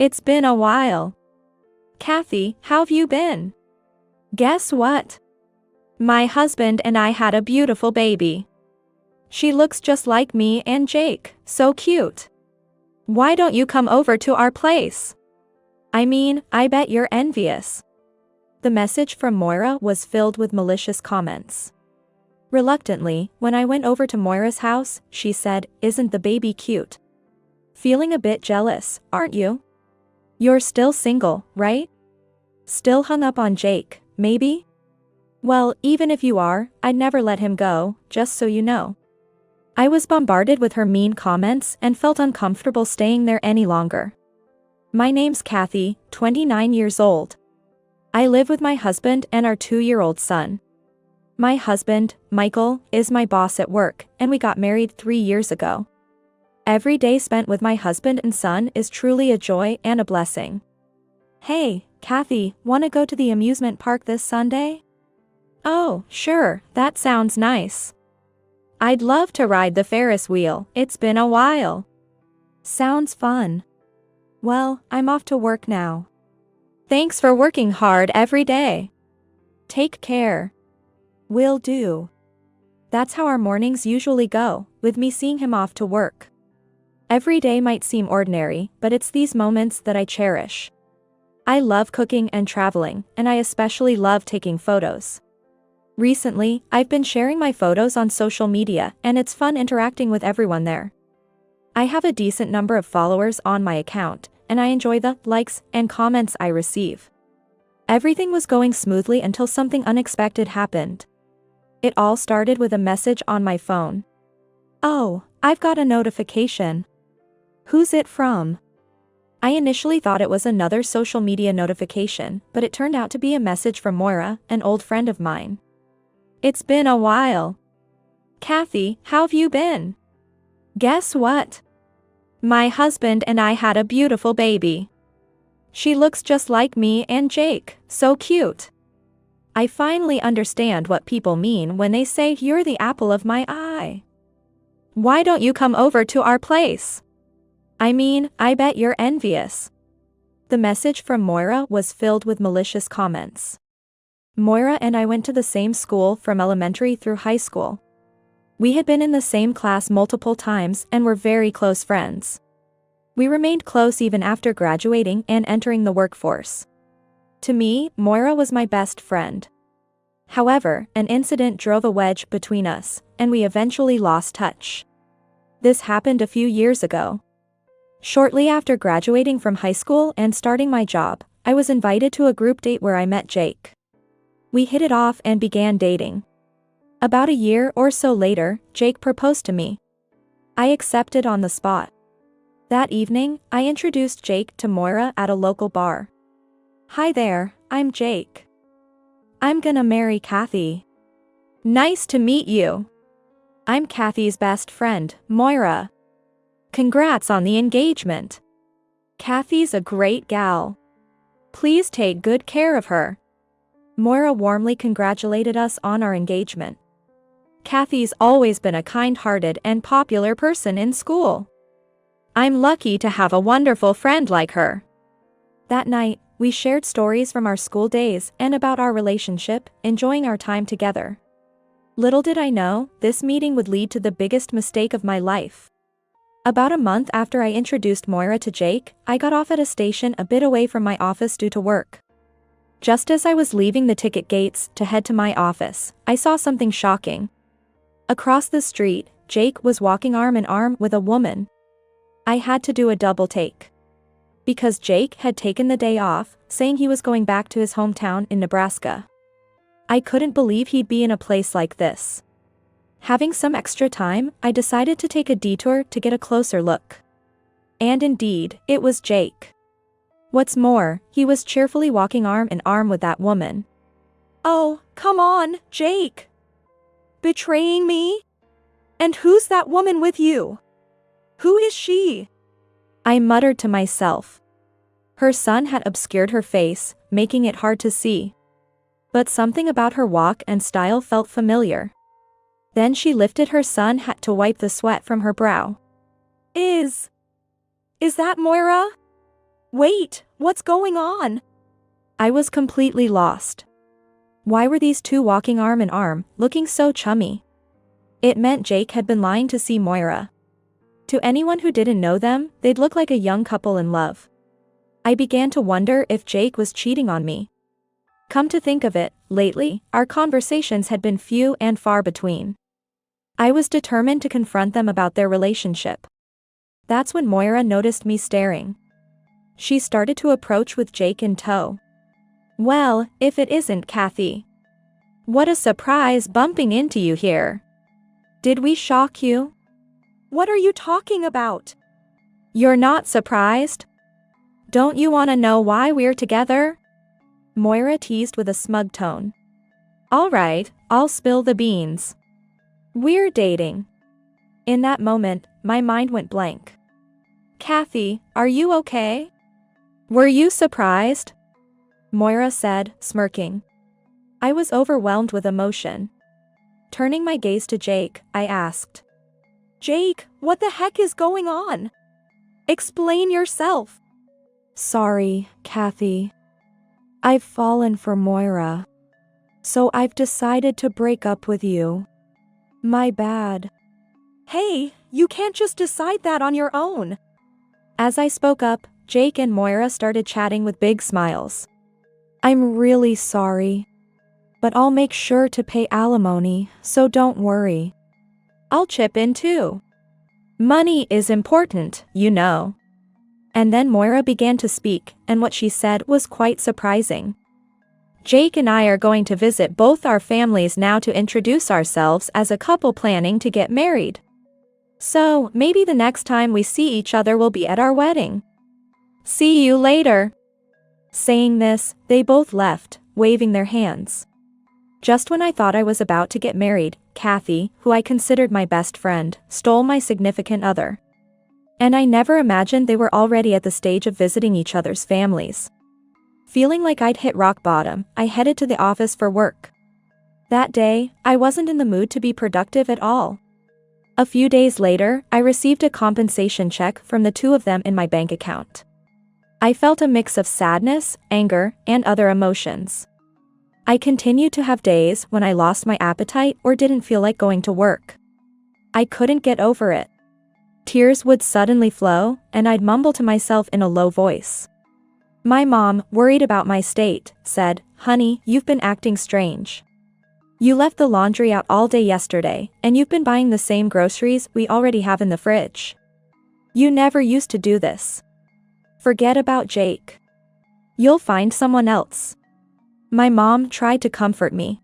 It's been a while. Kathy, how've you been? Guess what? My husband and I had a beautiful baby. She looks just like me and Jake, so cute. Why don't you come over to our place? I mean, I bet you're envious. The message from Moira was filled with malicious comments. Reluctantly, when I went over to Moira's house, she said, "Isn't the baby cute? Feeling a bit jealous, aren't you? You're still single, right? Still hung up on Jake, maybe? Well, even if you are, I'd never let him go, just so you know." I was bombarded with her mean comments and felt uncomfortable staying there any longer. My name's Kathy, 29 years old. I live with my husband and our 2-year-old son. My husband, Michael, is my boss at work, and we got married 3 years ago. Every day spent with my husband and son is truly a joy and a blessing. Hey, Kathy, wanna go to the amusement park this Sunday? Oh, sure, that sounds nice. I'd love to ride the Ferris wheel, it's been a while. Sounds fun. Well, I'm off to work now. Thanks for working hard every day. Take care. Will do. That's how our mornings usually go, with me seeing him off to work. Every day might seem ordinary, but it's these moments that I cherish. I love cooking and traveling, and I especially love taking photos. Recently, I've been sharing my photos on social media, and it's fun interacting with everyone there. I have a decent number of followers on my account, and I enjoy the likes and comments I receive. Everything was going smoothly until something unexpected happened. It all started with a message on my phone. Oh, I've got a notification. Who's it from? I initially thought it was another social media notification, but it turned out to be a message from Moira, an old friend of mine. It's been a while. Kathy, how've you been? Guess what? My husband and I had a beautiful baby. She looks just like me and Jake, so cute. I finally understand what people mean when they say you're the apple of my eye. Why don't you come over to our place? I mean, I bet you're envious. The message from Moira was filled with malicious comments. Moira and I went to the same school from elementary through high school. We had been in the same class multiple times and were very close friends. We remained close even after graduating and entering the workforce. To me, Moira was my best friend. However, an incident drove a wedge between us, and we eventually lost touch. This happened a few years ago. Shortly after graduating from high school and starting my job, I was invited to a group date where I met Jake. We hit it off and began dating. About a year or so later, Jake proposed to me. I accepted on the spot. That evening, I introduced Jake to Moira at a local bar. Hi there, I'm Jake. I'm gonna marry Kathy. Nice to meet you. I'm Kathy's best friend, Moira. Congrats on the engagement. Kathy's a great gal. Please take good care of her. Moira warmly congratulated us on our engagement. Kathy's always been a kind-hearted and popular person in school. I'm lucky to have a wonderful friend like her. That night, we shared stories from our school days and about our relationship, enjoying our time together. Little did I know, this meeting would lead to the biggest mistake of my life. About a month after I introduced Moira to Jake, I got off at a station a bit away from my office due to work. Just as I was leaving the ticket gates to head to my office, I saw something shocking. Across the street, Jake was walking arm in arm with a woman. I had to do a double take. Because Jake had taken the day off, saying he was going back to his hometown in Nebraska. I couldn't believe he'd be in a place like this. Having some extra time, I decided to take a detour to get a closer look. And indeed, it was Jake. What's more, he was cheerfully walking arm in arm with that woman. Oh, come on, Jake. Betraying me? And who's that woman with you? Who is she? I muttered to myself. Her sun had obscured her face, making it hard to see. But something about her walk and style felt familiar. Then she lifted her sun hat to wipe the sweat from her brow. Is that Moira? Wait, what's going on? I was completely lost. Why were these two walking arm in arm, looking so chummy? It meant Jake had been lying to see Moira. To anyone who didn't know them, they'd look like a young couple in love. I began to wonder if Jake was cheating on me. Come to think of it, lately, our conversations had been few and far between. I was determined to confront them about their relationship. That's when Moira noticed me staring. She started to approach with Jake in tow. Well, if it isn't Kathy. What a surprise bumping into you here. Did we shock you? What are you talking about? You're not surprised? Don't you want to know why we're together? Moira teased with a smug tone. All right, I'll spill the beans. We're dating. In that moment, my mind went blank. Kathy, are you okay? Were you surprised? Moira said, smirking. I was overwhelmed with emotion. Turning my gaze to Jake, I asked. Jake, what the heck is going on? Explain yourself. Sorry, Kathy. I've fallen for Moira. So I've decided to break up with you. My bad. Hey, you can't just decide that on your own. As I spoke up, Jake and Moira started chatting with big smiles. I'm really sorry. But I'll make sure to pay alimony, so don't worry. I'll chip in too. Money is important, you know. And then Moira began to speak, and what she said was quite surprising. Jake and I are going to visit both our families now to introduce ourselves as a couple planning to get married. So, maybe the next time we see each other will be at our wedding. See you later. Saying this, they both left, waving their hands. Just when I thought I was about to get married, Kathy, who I considered my best friend, stole my significant other. And I never imagined they were already at the stage of visiting each other's families. Feeling like I'd hit rock bottom, I headed to the office for work. That day, I wasn't in the mood to be productive at all. A few days later, I received a compensation check from the two of them in my bank account. I felt a mix of sadness, anger, and other emotions. I continued to have days when I lost my appetite or didn't feel like going to work. I couldn't get over it. Tears would suddenly flow, and I'd mumble to myself in a low voice. My mom, worried about my state, said, "Honey, you've been acting strange. You left the laundry out all day yesterday, and you've been buying the same groceries we already have in the fridge. You never used to do this. Forget about Jake. You'll find someone else." My mom tried to comfort me.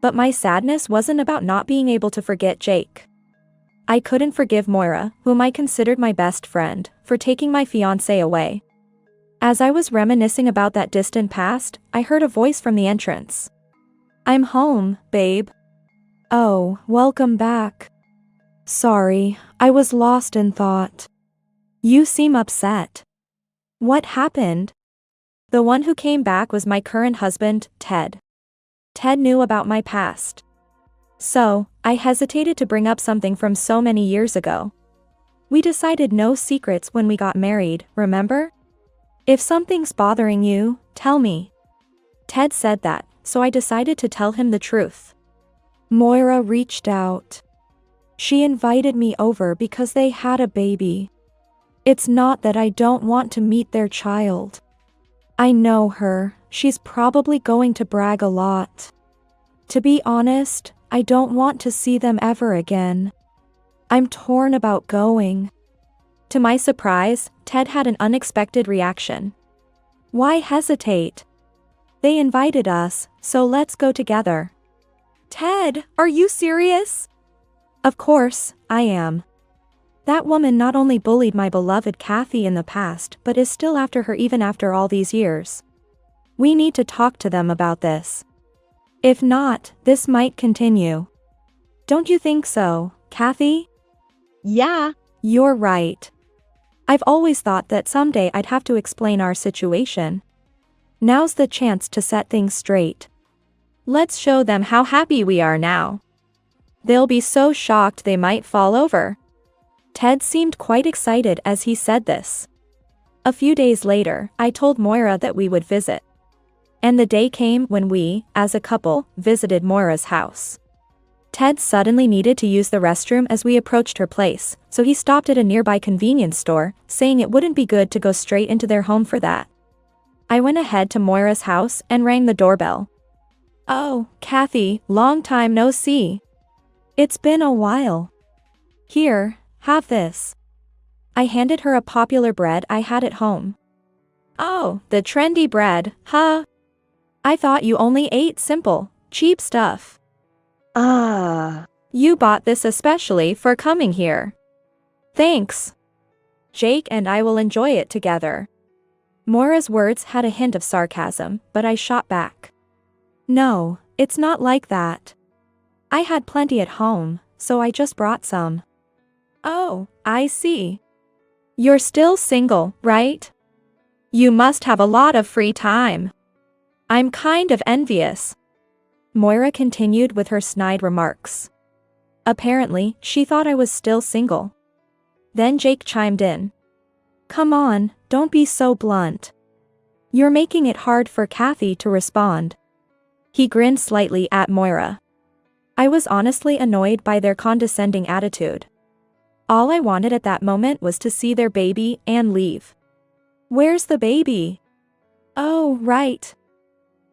But my sadness wasn't about not being able to forget Jake. I couldn't forgive Moira, whom I considered my best friend, for taking my fiancé away. As I was reminiscing about that distant past, I heard a voice from the entrance. I'm home, babe. Oh, welcome back. Sorry, I was lost in thought. You seem upset. What happened? The one who came back was my current husband, Ted. Ted knew about my past. So, I hesitated to bring up something from so many years ago. We decided no secrets when we got married, remember? If something's bothering you, tell me. Ted said that, so I decided to tell him the truth. Moira reached out. She invited me over because they had a baby. It's not that I don't want to meet their child. I know her, she's probably going to brag a lot. To be honest, I don't want to see them ever again. I'm torn about going. To my surprise, Ted had an unexpected reaction. Why hesitate? They invited us, so let's go together. Ted, are you serious? Of course, I am. That woman not only bullied my beloved Kathy in the past but is still after her even after all these years. We need to talk to them about this. If not, this might continue. Don't you think so, Kathy? Yeah, you're right. I've always thought that someday I'd have to explain our situation. Now's the chance to set things straight. Let's show them how happy we are now. They'll be so shocked they might fall over. Ted seemed quite excited as he said this. A few days later, I told Moira that we would visit. And the day came when we, as a couple, visited Moira's house. Ted suddenly needed to use the restroom as we approached her place, so he stopped at a nearby convenience store, saying it wouldn't be good to go straight into their home for that. I went ahead to Moira's house and rang the doorbell. "Oh, Kathy, long time no see. It's been a while. Here, have this." I handed her a popular bread I had at home. "Oh, the trendy bread, huh? I thought you only ate simple, cheap stuff." "Ah. You bought this especially for coming here. Thanks. Jake and I will enjoy it together." Moira's words had a hint of sarcasm, but I shot back. "No, it's not like that. I had plenty at home, so I just brought some." "Oh, I see. You're still single, right? You must have a lot of free time. I'm kind of envious." Moira continued with her snide remarks. Apparently, she thought I was still single. Then Jake chimed in. "Come on, don't be so blunt. You're making it hard for Kathy to respond." He grinned slightly at Moira. I was honestly annoyed by their condescending attitude. All I wanted at that moment was to see their baby and leave. "Where's the baby?" "Oh, right.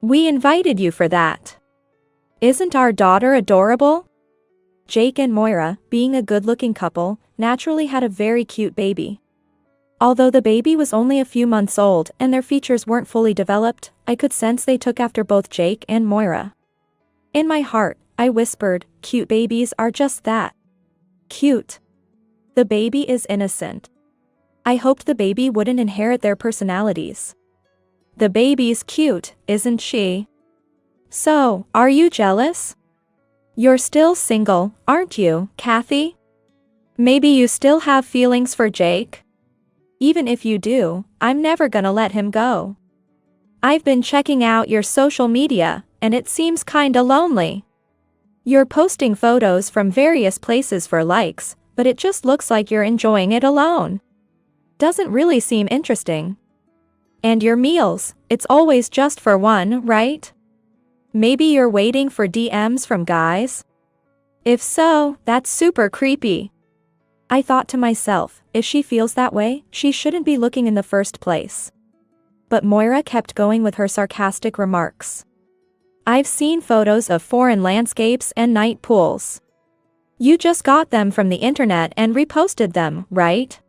We invited you for that. Isn't our daughter adorable?" Jake and Moira, being a good-looking couple, naturally had a very cute baby. Although the baby was only a few months old and their features weren't fully developed, I could sense they took after both Jake and Moira. In my heart, I whispered, "Cute babies are just that. Cute. The baby is innocent." I hoped the baby wouldn't inherit their personalities. "The baby's cute, isn't she? So, are you jealous? You're still single, aren't you, Kathy? Maybe you still have feelings for Jake? Even if you do, I'm never gonna let him go. I've been checking out your social media, and it seems kinda lonely. You're posting photos from various places for likes, but it just looks like you're enjoying it alone. Doesn't really seem interesting. And your meals, it's always just for one, right? Maybe you're waiting for DMs from guys? If so, that's super creepy." I thought to myself, if she feels that way, she shouldn't be looking in the first place. But Moira kept going with her sarcastic remarks. "I've seen photos of foreign landscapes and night pools. You just got them from the internet and reposted them, right?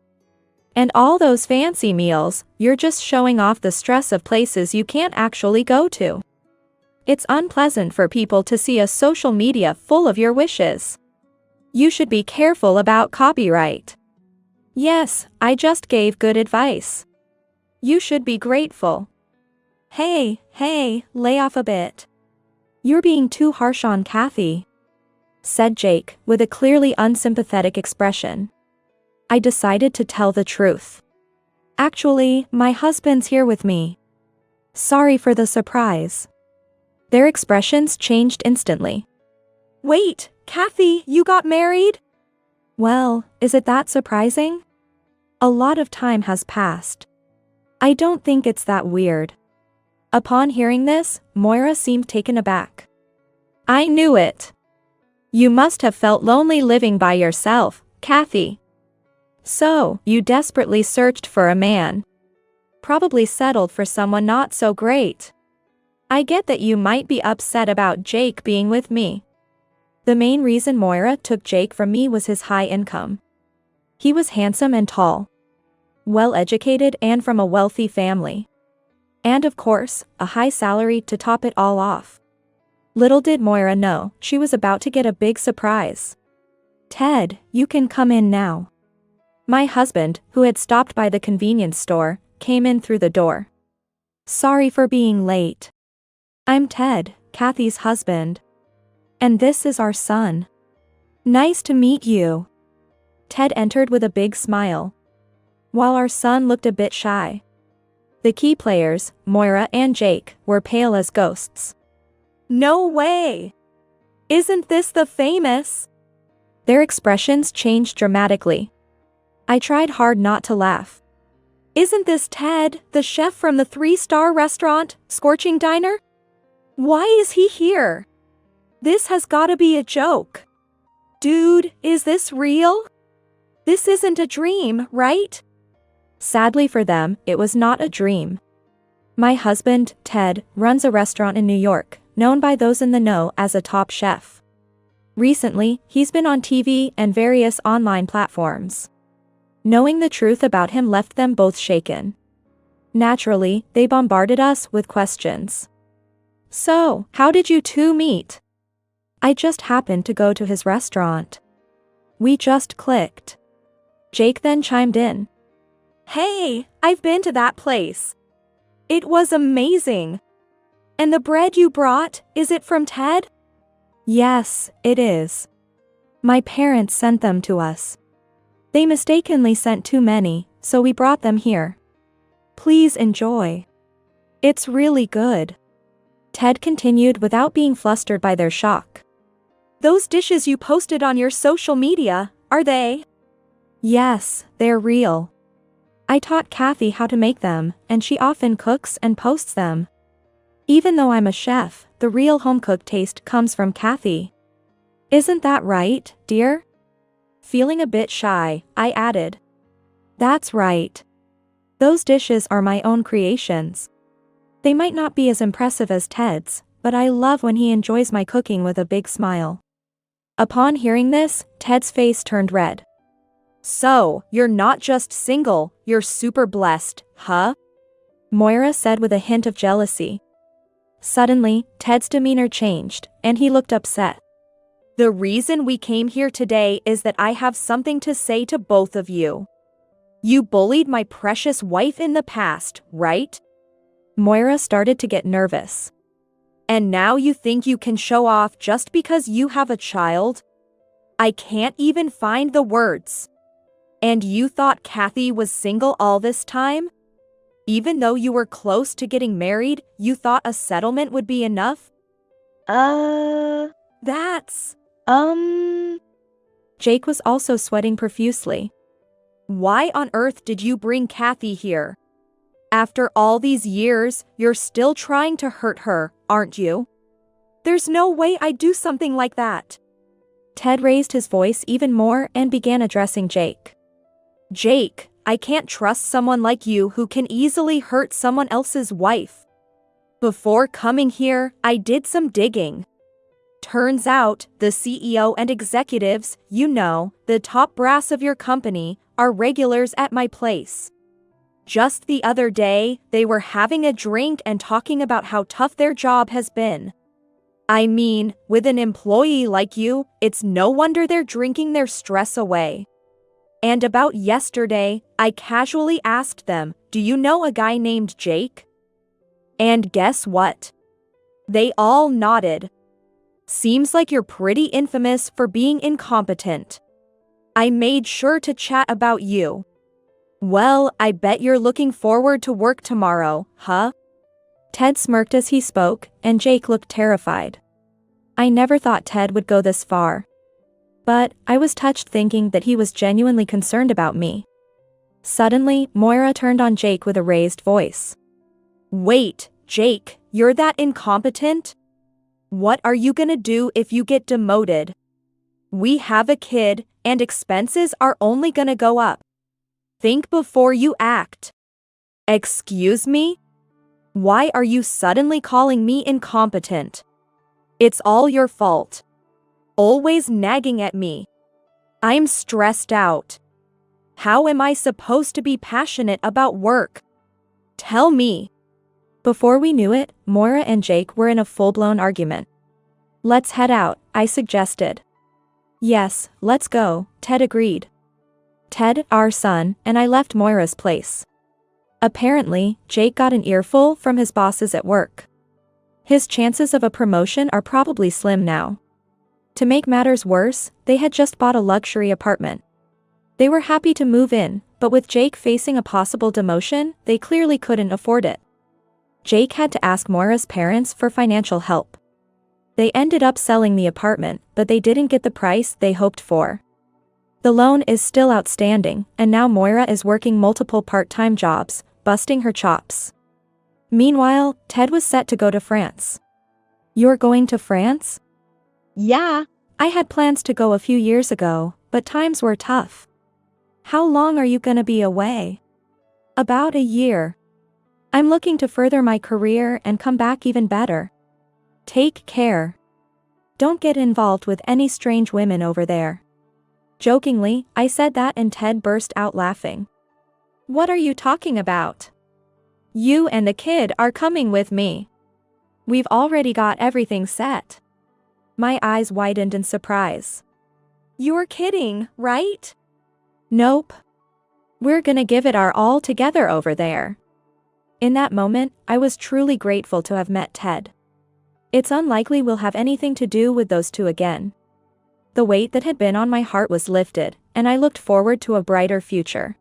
And all those fancy meals, you're just showing off the stress of places you can't actually go to. It's unpleasant for people to see a social media full of your wishes. You should be careful about copyright." "Yes, I just gave good advice. You should be grateful." Hey, lay off a bit. You're being too harsh on Kathy," said Jake, with a clearly unsympathetic expression. I decided to tell the truth. "Actually, my husband's here with me. Sorry for the surprise." Their expressions changed instantly. "Wait, Kathy, you got married?" "Well, is it that surprising? A lot of time has passed. I don't think it's that weird." Upon hearing this, Moira seemed taken aback. "I knew it. You must have felt lonely living by yourself, Kathy. So, you desperately searched for a man. Probably settled for someone not so great. I get that you might be upset about Jake being with me." The main reason Moira took Jake from me was his high income. He was handsome and tall, well-educated and from a wealthy family. And of course, a high salary to top it all off. Little did Moira know, she was about to get a big surprise. "Ted, you can come in now." My husband, who had stopped by the convenience store, came in through the door. "Sorry for being late. I'm Ted, Kathy's husband. And this is our son. Nice to meet you." Ted entered with a big smile, while our son looked a bit shy. The key players, Moira and Jake, were pale as ghosts. "No way! Isn't this the famous?" Their expressions changed dramatically. I tried hard not to laugh. Isn't this Ted, the chef from the 3-star restaurant, Scorching Diner? Why is he here? This has gotta be a joke. Dude, is this real? This isn't a dream, right? Sadly for them, it was not a dream. My husband, Ted, runs a restaurant in New York, known by those in the know as a top chef. Recently, he's been on TV and various online platforms. Knowing the truth about him left them both shaken. Naturally, they bombarded us with questions. So, how did you two meet? I just happened to go to his restaurant. We just clicked. Jake then chimed in. Hey, I've been to that place. It was amazing. And the bread you brought, is it from Ted? Yes, it is. My parents sent them to us. They mistakenly sent too many, so we brought them here. Please enjoy. It's really good. Ted continued without being flustered by their shock. Those dishes you posted on your social media, are they? Yes, they're real. I taught Kathy how to make them, and she often cooks and posts them. Even though I'm a chef, the real home-cooked taste comes from Kathy. Isn't that right, dear? Feeling a bit shy, I added. That's right. Those dishes are my own creations. They might not be as impressive as Ted's, but I love when he enjoys my cooking with a big smile. Upon hearing this, Ted's face turned red. So, you're not just single, you're super blessed, huh? Moira said with a hint of jealousy. Suddenly, Ted's demeanor changed, and he looked upset. The reason we came here today is that I have something to say to both of you. You bullied my precious wife in the past, right? Moira started to get nervous. And now you think you can show off just because you have a child? I can't even find the words. And you thought Kathy was single all this time? Even though you were close to getting married, you thought a settlement would be enough? That's, Jake was also sweating profusely. Why on earth did you bring Kathy here? After all these years, you're still trying to hurt her, aren't you? There's no way I'd do something like that. Ted raised his voice even more and began addressing Jake. Jake, I can't trust someone like you who can easily hurt someone else's wife. Before coming here, I did some digging. Turns out, the CEO and executives, you know, the top brass of your company, are regulars at my place. Just the other day, they were having a drink and talking about how tough their job has been. I mean, with an employee like you, it's no wonder they're drinking their stress away. And about yesterday, I casually asked them, do you know a guy named Jake? And guess what? They all nodded. Seems like you're pretty infamous for being incompetent. I made sure to chat about you. Well, I bet you're looking forward to work tomorrow, huh? Ted smirked as he spoke, and Jake looked terrified. I never thought Ted would go this far. But I was touched thinking that he was genuinely concerned about me. Suddenly, Moira turned on Jake with a raised voice. Wait, Jake, you're that incompetent? What are you gonna do if you get demoted? We have a kid, and expenses are only gonna go up. Think before you act. Excuse me? Why are you suddenly calling me incompetent? It's all your fault. Always nagging at me. I'm stressed out. How am I supposed to be passionate about work? Tell me. Before we knew it, Moira and Jake were in a full-blown argument. Let's head out, I suggested. Yes, let's go, Ted agreed. Ted, our son, and I left Moira's place. Apparently, Jake got an earful from his bosses at work. His chances of a promotion are probably slim now. To make matters worse, they had just bought a luxury apartment. They were happy to move in, but with Jake facing a possible demotion, they clearly couldn't afford it. Jake had to ask Moira's parents for financial help. They ended up selling the apartment, but they didn't get the price they hoped for. The loan is still outstanding, and now Moira is working multiple part-time jobs, busting her chops. Meanwhile, Ted was set to go to France. You're going to France? Yeah. I had plans to go a few years ago, but times were tough. How long are you gonna be away? About a year. I'm looking to further my career and come back even better. Take care. Don't get involved with any strange women over there. Jokingly, I said that and Ted burst out laughing. What are you talking about? You and the kid are coming with me. We've already got everything set. My eyes widened in surprise. You're kidding, right? Nope. We're gonna give it our all together over there. In that moment, I was truly grateful to have met Ted. It's unlikely we'll have anything to do with those two again. The weight that had been on my heart was lifted, and I looked forward to a brighter future.